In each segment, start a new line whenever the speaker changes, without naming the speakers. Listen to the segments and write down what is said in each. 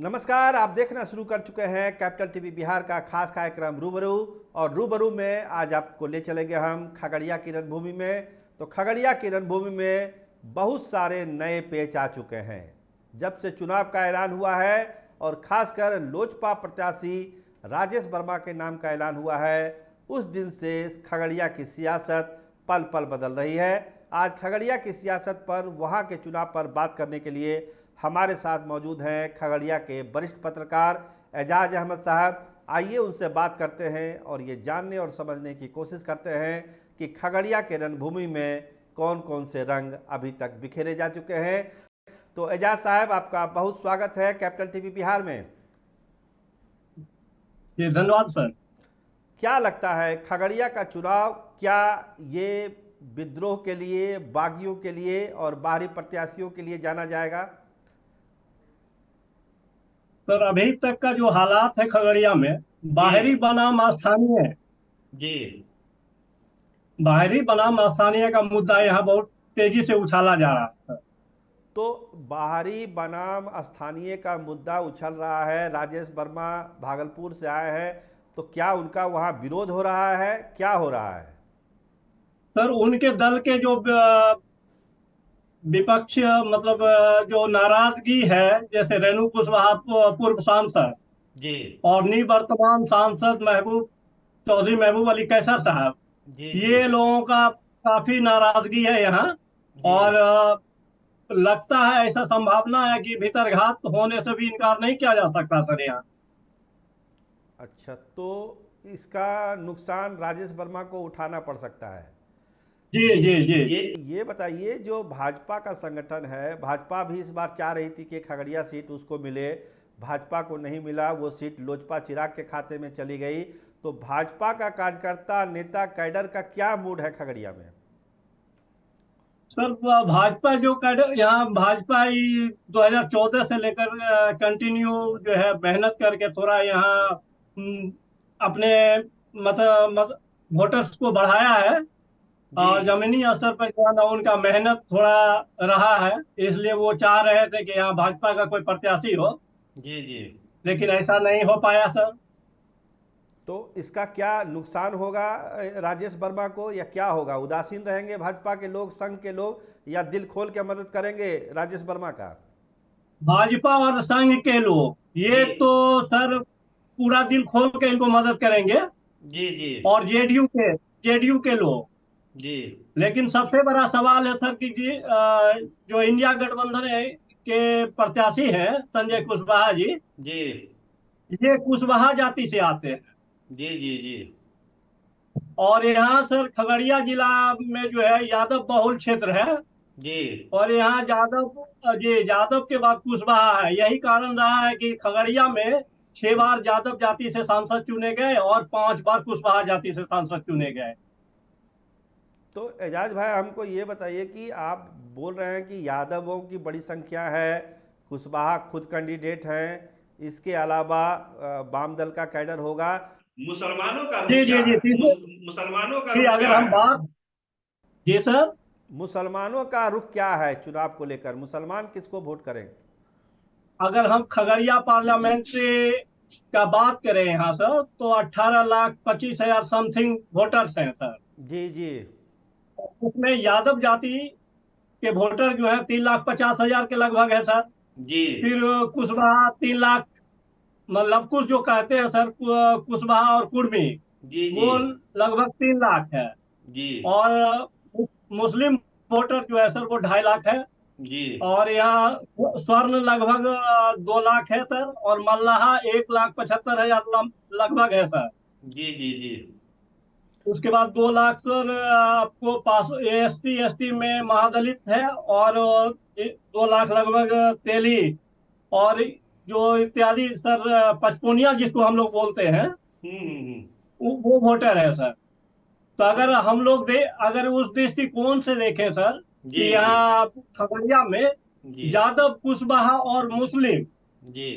नमस्कार। आप देखना शुरू कर चुके हैं कैपिटल टीवी बिहार का खास कार्यक्रम रूबरू। और रूबरू में आज आपको ले चलेंगे हम खगड़िया की रणभूमि में। तो खगड़िया की रणभूमि में बहुत सारे नए पेच आ चुके हैं जब से चुनाव का ऐलान हुआ है, और खासकर लोजपा प्रत्याशी राजेश वर्मा के नाम का ऐलान हुआ है। उस दिन से खगड़िया की सियासत पल पल बदल रही है। आज खगड़िया की सियासत पर, वहाँ के चुनाव पर बात करने के लिए हमारे साथ मौजूद हैं खगड़िया के वरिष्ठ पत्रकार एजाज अहमद साहब। आइए उनसे बात करते हैं और ये जानने और समझने की कोशिश करते हैं कि खगड़िया के रणभूमि में कौन कौन से रंग अभी तक बिखेरे जा चुके हैं। तो एजाज साहब, आपका बहुत स्वागत है कैपिटल टीवी बिहार में।
जी धन्यवाद सर।
क्या लगता है खगड़िया का चुनाव, क्या ये विद्रोह के लिए, बागियों के लिए और बाहरी प्रत्याशियों के लिए जाना जाएगा?
सर अभी तक का जो हालात है खगड़िया में,
जी
बाहरी बनाम स्थानीय
जी।
बाहरी बनाम स्थानीय का मुद्दा यहाँ बहुत तेजी से उछाला जा रहा है।
तो बाहरी बनाम स्थानीय का मुद्दा उछल रहा है। राजेश वर्मा भागलपुर से आए हैं, तो क्या उनका वहाँ विरोध हो रहा है, क्या हो रहा है?
सर उनके दल के जो विपक्ष मतलब जो नाराजगी है, जैसे रेणु कुशवाहा पूर्व सांसद
जी
और निवर्तमान सांसद महबूब चौधरी महबूब अली कैसर साहब,
जी जी
ये लोगों का काफी नाराजगी है यहाँ।
जी।
और लगता है, ऐसा संभावना है कि भीतरघात होने से भी इनकार नहीं किया जा सकता सर यहाँ।
अच्छा, तो इसका नुकसान राजेश वर्मा को उठाना पड़ सकता है।
जी
ये
जी जी।
ये ये बताइए, जो भाजपा का संगठन है, भाजपा भी इस बार चाह रही थी कि खगड़िया सीट उसको मिले, भाजपा को नहीं मिला, वो सीट लोजपा चिराग के खाते में चली गई। तो भाजपा का कार्यकर्ता, नेता, कैडर का क्या मूड है खगड़िया में?
सर भाजपा जो कैडर यहाँ, भाजपा ही 2014 से लेकर कंटिन्यू जो है मेहनत करके थोड़ा यहाँ अपने मत मत वोटर्स को बढ़ाया है।
जी
और जमीनी स्तर पर जो है ना, उनका मेहनत थोड़ा रहा है, इसलिए वो चाह रहे थे कि यहाँ भाजपा का कोई प्रत्याशी हो,
जी जी।
लेकिन ऐसा नहीं हो पाया सर।
तो इसका क्या नुकसान होगा राजेश वर्मा को, या क्या होगा? उदासीन रहेंगे भाजपा के लोग, संघ के लोग, या दिल खोल के मदद करेंगे राजेश वर्मा का?
भाजपा और संघ के लोग ये
जी
तो सर पूरा दिल खोल के इनको मदद करेंगे।
जी जी
और जेडीयू के लोग।
जी
लेकिन सबसे बड़ा सवाल है सर कि जो इंडिया गठबंधन के प्रत्याशी हैं संजय कुशवाहा जी,
जी
ये कुशवाहा जाति से आते हैं।
जी जी जी
और यहाँ सर खगड़िया जिला में जो है यादव बहुल क्षेत्र है।
जी।
और यहाँ यादव के बाद कुशवाहा है। यही कारण रहा है कि खगड़िया में 6 बार यादव जाति से सांसद चुने गए और 5 बार कुशवाहा जाति से सांसद चुने गए।
तो एजाज भाई, हमको ये बताइए कि आप बोल रहे हैं कि यादवों की बड़ी संख्या है, कुशवाहा खुद कैंडिडेट हैं, इसके अलावा वाम दल का कैडर होगा। मुसलमानों का रुख
जी
क्या
जी जी
है?
तीसरे
मुसलमानों का
जी
रुख
अगर
क्या
हम
है?
बात जी सर,
मुसलमानों का रुख क्या है चुनाव को लेकर? मुसलमान किसको वोट करें?
अगर हम खगड़िया पार्लियामेंट से का बात करें यहाँ सर, तो 18,25,000 समथिंग वोटर्स हैं सर।
जी जी
उसमें यादव जाति के वोटर जो है 3,50,000 के लगभग है सर।
जी
फिर कुशवाहा 3 लाख, मतलब कुछ जो कहते हैं सर कुशवाहा और कुर्मी,
जी जी
वो लगभग 3 लाख है।
जी
और मुस्लिम वोटर जो है सर वो 2.5 लाख है।
जी
और यहाँ स्वर्ण लगभग 2 लाख है सर। और मल्लाहा 1,75,000 लगभग है सर।
जी जी जी
उसके बाद 2 लाख सर आपको पास SC ST में महादलित है। और 2 लाख लगभग तेली और जो इत्यादि सर पचपुनिया जिसको हम लोग बोलते हैं,
हम्म।
वो वोटर है सर। तो अगर हम लोग अगर उस दृष्टिकोण से देखें सर
जी
कि
जी
यहाँ खगड़िया में
जी
यादव कुशवाहा और मुस्लिम,
जी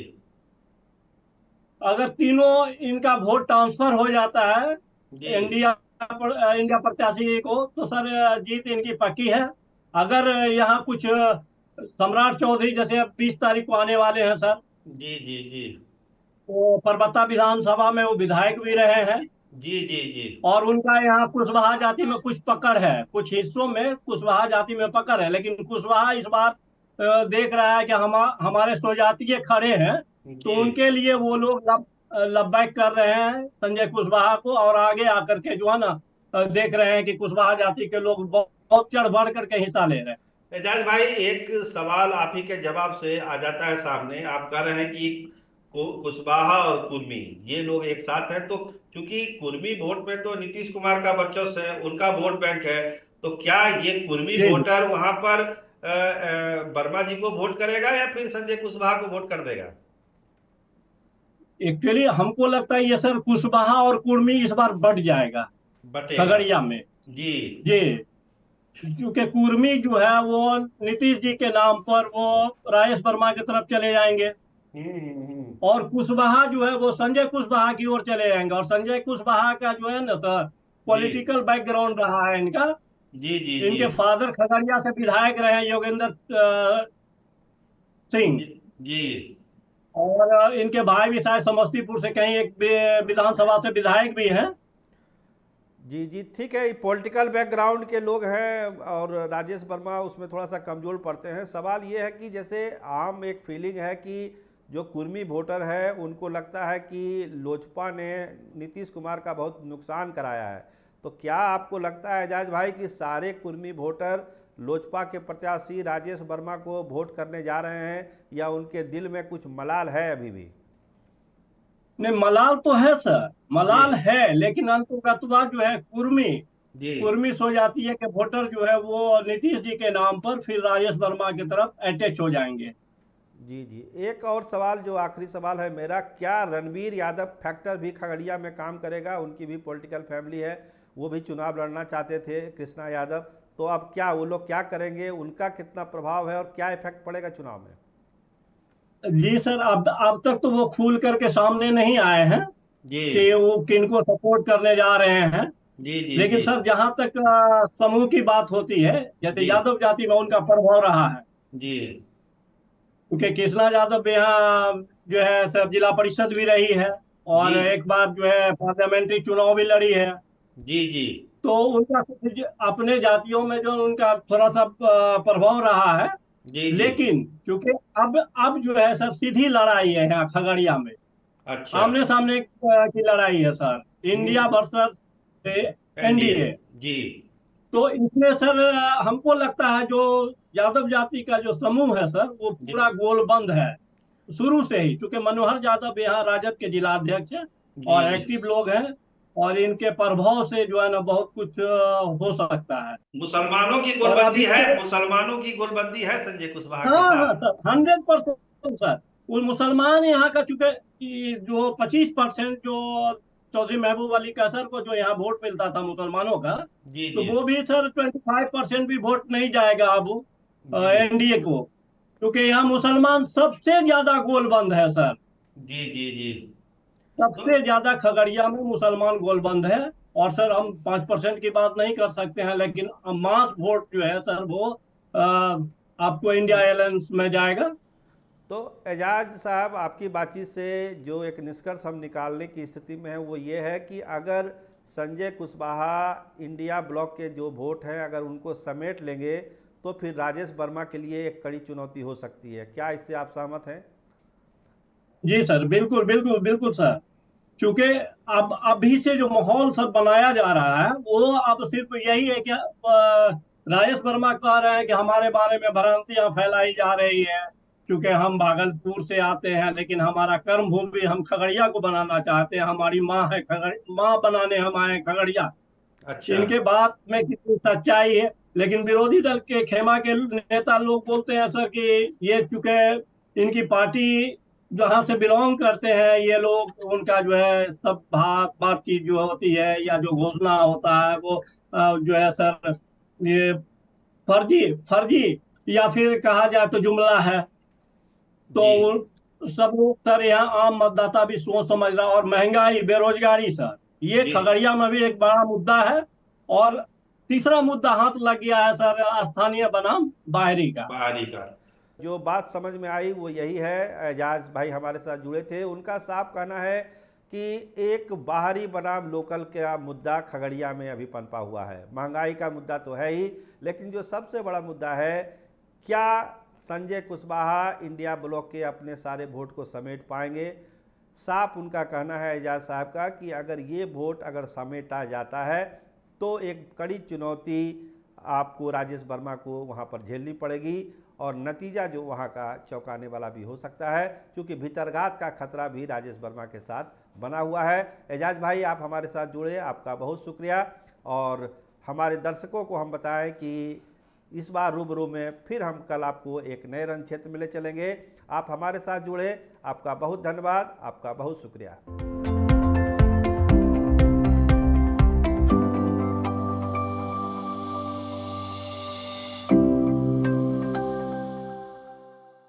अगर तीनों इनका वोट ट्रांसफर हो जाता है
जी
इंडिया प्रत्याशी को, तो सर जीत इनकी पक्की है। अगर यहाँ कुछ सम्राट चौधरी जैसे अब 20 तारीख को आने वाले हैं सर,
जी जी जी
वो परबत्ता विधानसभा में वो विधायक भी रहे हैं।
जी जी जी
और उनका यहाँ कुशवाहा जाति में कुछ पकड़ है, कुछ हिस्सों में कुशवाहा जाति में पकड़ है, लेकिन कुशवाहा इस बार देख रहा है कि हमारे स्वजातीय खड़े हैं, तो
जी
उनके लिए वो लोग लबैक कर रहे हैं संजय कुशवाहा को, और आगे आकर के जो है ना देख रहे हैं कि कुशवाहा जाति के लोग बहुत चढ़ बढ़ करके हिस्सा ले रहे हैं।
एजाज भाई, एक सवाल आप ही के जवाब से आ जाता है सामने। आप कह रहे हैं कि कुशवाहा और कुर्मी ये लोग एक साथ हैं, तो क्योंकि कुर्मी वोट में तो नीतीश कुमार का वर्चस्व है, उनका वोट बैंक है, तो क्या ये कुर्मी
जी जी।
वोटर वहां पर वर्मा जी को वोट करेगा या फिर संजय कुशवाहा को वोट कर देगा?
एक्चुअली हमको लगता है ये सर कुशवाहा और कुर्मी इस बार बढ़ जाएगा
बटेगा।
खगड़िया में।
जी
जी। क्योंकि कुर्मी जो है वो नीतीश जी के नाम पर वो राजेश वर्मा की तरफ चले जाएंगे,
हम्म।
और कुशवाहा जो है वो संजय कुशवाहा की ओर चले जाएंगे। और संजय कुशवाहा का जो है ना सर
जी
पॉलिटिकल बैकग्राउंड रहा है इनका।
जी जी जी
इनके फादर खगड़िया से विधायक रहे हैं, योगेंद्र सिंह।
जी जी
और इनके भाई भी शायद समस्तीपुर से कहीं एक विधानसभा से विधायक भी हैं।
जी जी ठीक है, पॉलिटिकल बैकग्राउंड के लोग हैं और राजेश वर्मा उसमें थोड़ा सा कमजोर पड़ते हैं। सवाल ये है कि जैसे आम एक फीलिंग है कि जो कुर्मी वोटर है उनको लगता है कि लोजपा ने नीतीश कुमार का बहुत नुकसान कराया है, तो क्या आपको लगता है एजाज भाई कि सारे कुर्मी वोटर लोजपा के प्रत्याशी राजेश वर्मा को वोट करने जा रहे हैं, या उनके दिल में कुछ मलाल है अभी भी?
नहीं, मलाल तो है सर,
जी
मलाल है, लेकिन अंततः जो है कुर्मी
जी
कुर्मी सो जाती है कि वोटर जो है वो नीतीश जी के नाम पर फिर राजेश वर्मा की तरफ अटैच हो जाएंगे।
जी जी एक और सवाल, जो आखिरी सवाल है मेरा, क्या रणवीर यादव फैक्टर भी खगड़िया में काम करेगा? उनकी भी पॉलिटिकल फैमिली है, वो भी चुनाव लड़ना चाहते थे, कृष्णा यादव। तो अब क्या वो लोग क्या करेंगे, उनका कितना प्रभाव है और क्या इफेक्ट पड़ेगा चुनाव में?
जी सर, अब तक तो वो खुल करके सामने नहीं आए हैं
जी
कि वो किनको सपोर्ट करने जा रहे हैं।
जी जी
लेकिन
जी
सर जहां तक समूह की बात होती है, जैसे
जी
यादव जाति में उनका प्रभाव रहा है,
जी
क्योंकि कृष्णा यादव यहाँ जो है सर जिला परिषद भी रही है,
जी
और एक बार जो है पार्लियामेंट्री चुनाव भी लड़ी है।
जी जी
तो उनका कुछ अपने जातियों में जो उनका थोड़ा सा प्रभाव रहा है।
जी जी
लेकिन चूंकि अब जो है सर सीधी लड़ाई है यहाँ खगड़िया में,
अच्छा।
आमने सामने की लड़ाई है sir, India versus
NDA.
NDA.
जी
तो इसमें सर हमको लगता है जो यादव जाति का जो समूह है सर वो
जी
पूरा गोलबंद है शुरू से ही, क्योंकि मनोहर यादव यहाँ राजद के जिला अध्यक्ष हैं
जी
और
जी
एक्टिव लोग हैं, और इनके प्रभाव से जो है ना बहुत कुछ हो सकता है।
मुसलमानों की
और
गोलबंदी
अभी
है,
तो
मुसलमानों की गोलबंदी है संजय कुशवाहा के
हाँ हाँ
साथ।
Sir 100% sir. वो मुसलमान यहाँ का चूंकि जो 25% जो चौधरी महबूब अली कैसर को जो यहाँ वोट मिलता था मुसलमानों का,
जी
तो
जी
वो भी सर 25% भी वोट नहीं जाएगा अब
जी
एनडीए को, क्योंकि यहाँ मुसलमान सबसे ज्यादा गोलबंद है सर।
जी जी जी तो
सबसे ज्यादा खगड़िया में मुसलमान गोलबंद है। और सर हम 5% की बात नहीं कर सकते हैं, लेकिन मास वोट जो है सर वो अ, आपको इंडिया अलायंस में जाएगा।
तो एजाज साहब, आपकी बातचीत से जो एक निष्कर्ष हम निकालने की स्थिति में है वो ये है कि अगर संजय कुशवाहा इंडिया ब्लॉक के जो वोट हैं अगर उनको समेट लेंगे, तो फिर राजेश वर्मा के लिए एक कड़ी चुनौती हो सकती है। क्या इससे आप सहमत हैं?
जी सर, बिल्कुल बिल्कुल बिल्कुल सर। क्योंकि अब अभी से जो माहौल सब बनाया जा रहा है वो अब सिर्फ यही है कि राजेश वर्मा कह रहे हैं कि हमारे बारे में भ्रांतियां फैलाई जा रही है, क्योंकि हम भागलपुर से आते हैं, लेकिन हमारा कर्म भूमि हम खगड़िया को बनाना चाहते हैं, हमारी माँ है माँ बनाने हम आए हैं खगड़िया।
अच्छा।
इनके बात में कितनी सच्चाई है? लेकिन विरोधी दल के खेमा के नेता लोग बोलते हैं सर कि ये चूंकि इनकी पार्टी जहां से बिलोंग करते हैं ये लोग, उनका जो है सब बातचीत जो होती है या जो घोषणा होता है वो जो है सर ये फर्जी फर्जी या फिर कहा जाए तो जुमला है। तो
जी
सब लोग सर यहाँ आम मतदाता भी सोच समझ रहा, और महंगाई बेरोजगारी सर ये
जी
खगड़िया में भी एक बड़ा मुद्दा है। और तीसरा मुद्दा हाथ लग गया है सर स्थानीय बनाम बाहरी का।
बाहरी का। जो बात समझ में आई वो यही है, एजाज भाई हमारे साथ जुड़े थे, उनका साफ कहना है कि एक बाहरी बनाम लोकल का मुद्दा खगड़िया में अभी पनपा हुआ है। महंगाई का मुद्दा तो है ही, लेकिन जो सबसे बड़ा मुद्दा है, क्या संजय कुशवाहा इंडिया ब्लॉक के अपने सारे वोट को समेट पाएंगे। साफ उनका कहना है एजाज साहब का कि अगर ये वोट अगर समेटा जाता है तो एक कड़ी चुनौती आपको राजेश वर्मा को वहाँ पर झेलनी पड़ेगी और नतीजा जो वहाँ का चौंकाने वाला भी हो सकता है, क्योंकि भीतरघात का खतरा भी राजेश वर्मा के साथ बना हुआ है। एजाज भाई आप हमारे साथ जुड़े, आपका बहुत शुक्रिया। और हमारे दर्शकों को हम बताएं कि इस बार रूबरू में फिर हम कल आपको एक नए रण क्षेत्र में ले चलेंगे। आप हमारे साथ जुड़े, आपका बहुत धन्यवाद, आपका बहुत शुक्रिया।